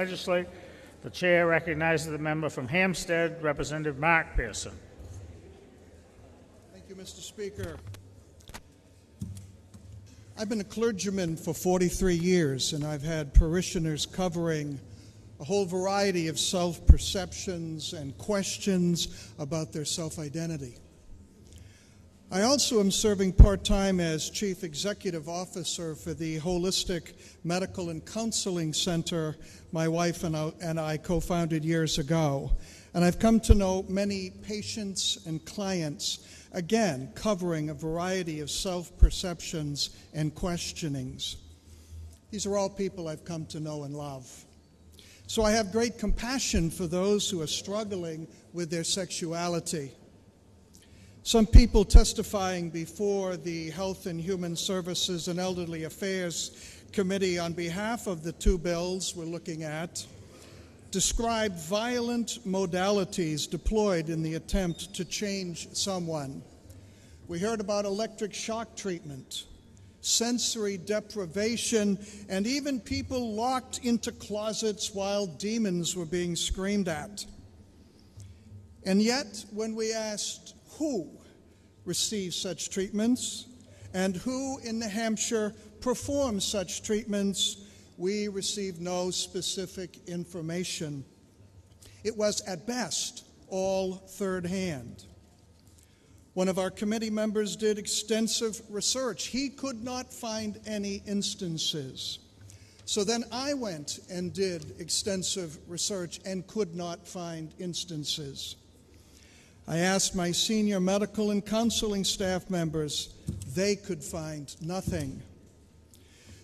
Legislate. The chair recognizes the member from Hampstead, Representative Mark Pearson. Thank you, Mr. Speaker. I've been a clergyman for 43 years, and I've had parishioners covering a whole variety of self-perceptions and questions about their self-identity. I also am serving part-time as Chief Executive Officer for the Holistic Medical and Counseling Center my wife and I co-founded years ago. And I've come to know many patients and clients, again, covering a variety of self-perceptions and questionings. These are all people I've come to know and love. So I have great compassion for those who are struggling with their sexuality. Some people testifying before the Health and Human Services and Elderly Affairs Committee on behalf of the two bills we're looking at described violent modalities deployed in the attempt to change someone. We heard about electric shock treatment, sensory deprivation, and even people locked into closets while demons were being screamed at. And yet, when we asked who receives such treatments and who in New Hampshire performs such treatments, we received no specific information. It was, at best, all third hand. One of our committee members did extensive research. He could not find any instances. So then I went and did extensive research and could not find instances. I asked my senior medical and counseling staff members. They could find nothing.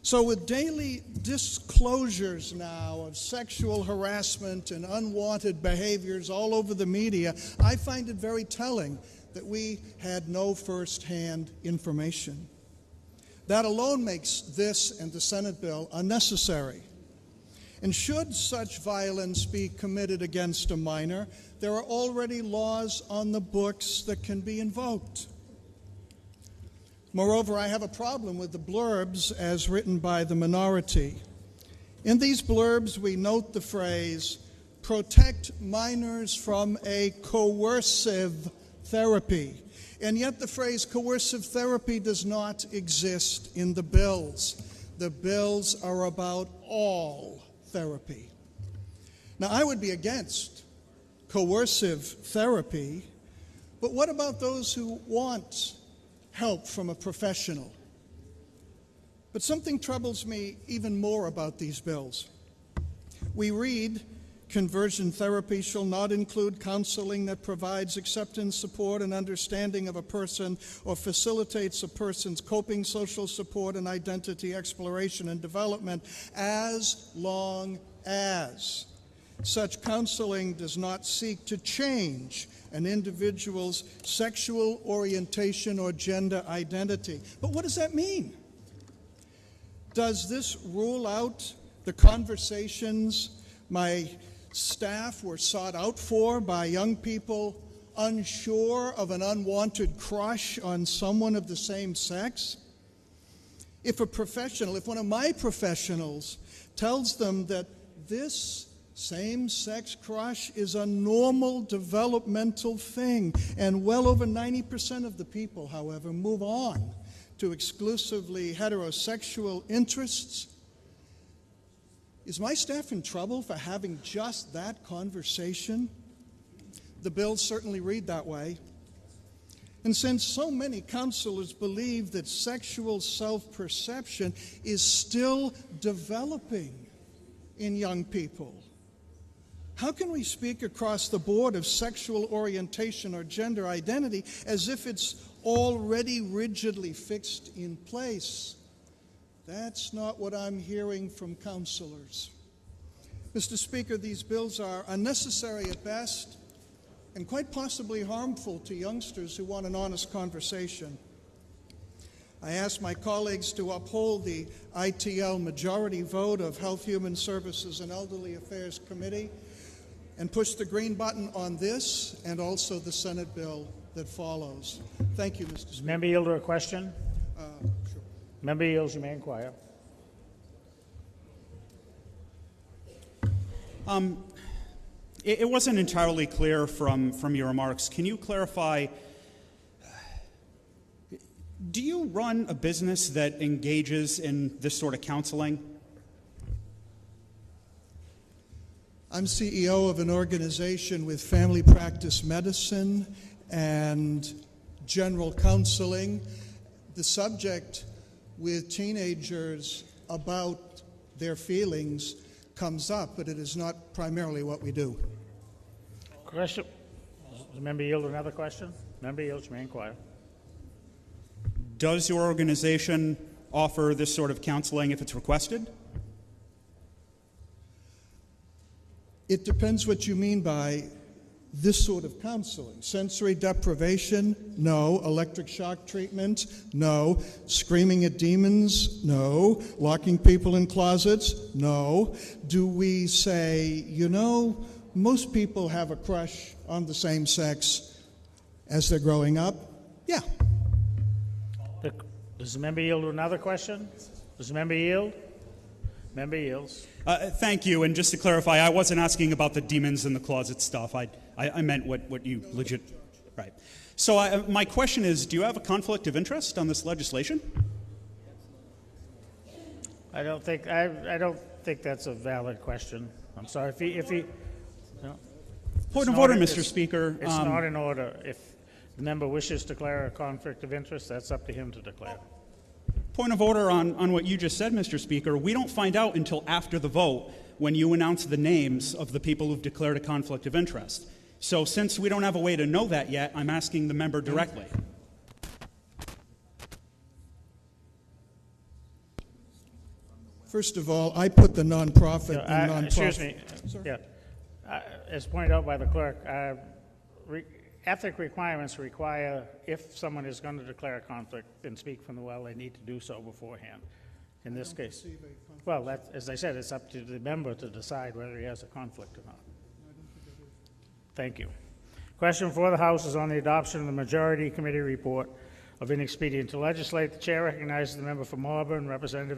So with daily disclosures now of sexual harassment and unwanted behaviors all over the media, I find it very telling that we had no first-hand information. That alone makes this and the Senate bill unnecessary. And should such violence be committed against a minor, there are already laws on the books that can be invoked. Moreover, I have a problem with the blurbs as written by the minority. In these blurbs, we note the phrase, protect minors from a coercive therapy. And yet the phrase coercive therapy does not exist in the bills. The bills are about all therapy. Now, I would be against coercive therapy, but what about those who want help from a professional? But something troubles me even more about these bills. We read, conversion therapy shall not include counseling that provides acceptance, support, and understanding of a person or facilitates a person's coping, social support, and identity exploration and development as long as such counseling does not seek to change an individual's sexual orientation or gender identity. But what does that mean? Does this rule out the conversations my staff were sought out for by young people unsure of an unwanted crush on someone of the same sex? If one of my professionals tells them that this same-sex crush is a normal developmental thing, and well over 90% of the people, however, move on to exclusively heterosexual interests, is my staff in trouble for having just that conversation? The bills certainly read that way. And since so many counselors believe that sexual self-perception is still developing in young people, how can we speak across the board of sexual orientation or gender identity as if it's already rigidly fixed in place? That's not what I'm hearing from counselors. Mr. Speaker, these bills are unnecessary at best and quite possibly harmful to youngsters who want an honest conversation. I ask my colleagues to uphold the ITL majority vote of Health, Human Services, and Elderly Affairs Committee and push the green button on this and also the Senate bill that follows. Thank you, Mr. Speaker. Member yield to a question? Sure. Member yields, you may inquire. It wasn't entirely clear from your remarks. Can you clarify, do you run a business that engages in this sort of counseling? I'm CEO of an organization with family practice medicine and general counseling. The subject with teenagers about their feelings comes up, but it is not primarily what we do. Question. Does the member yield another question? Member yields, remain quiet. Does your organization offer this sort of counseling if it's requested? It depends what you mean by this sort of counseling. Sensory deprivation? No. Electric shock treatment? No. Screaming at demons? No. Locking people in closets? No. Do we say, you know, most people have a crush on the same sex as they're growing up? Yeah. Does the member yield to another question? Does the member yield? Member yields. Thank you. And just to clarify, I wasn't asking about the demons in the closet stuff. I meant what you legit. Right. So my question is, do you have a conflict of interest on this legislation? I don't think that's a valid question. I'm sorry if he no. Point of order, Mr. Speaker. It's not in order. If the member wishes to declare a conflict of interest, that's up to him to declare. Point of order on what you just said, Mr. Speaker. We don't find out until after the vote when you announce the names of the people who've declared a conflict of interest. So since we don't have a way to know that yet, I'm asking the member directly. First of all, I put the nonprofit in nonprofit. Excuse me. Yeah. As pointed out by the clerk, ethic requirements require, if someone is going to declare a conflict and speak from the well, they need to do so beforehand. In this case, well, as I said, it's up to the member to decide whether he has a conflict or not. Thank you. Question for the House is on the adoption of the Majority Committee report of inexpedient to legislate. The chair recognizes the member from Auburn, Representative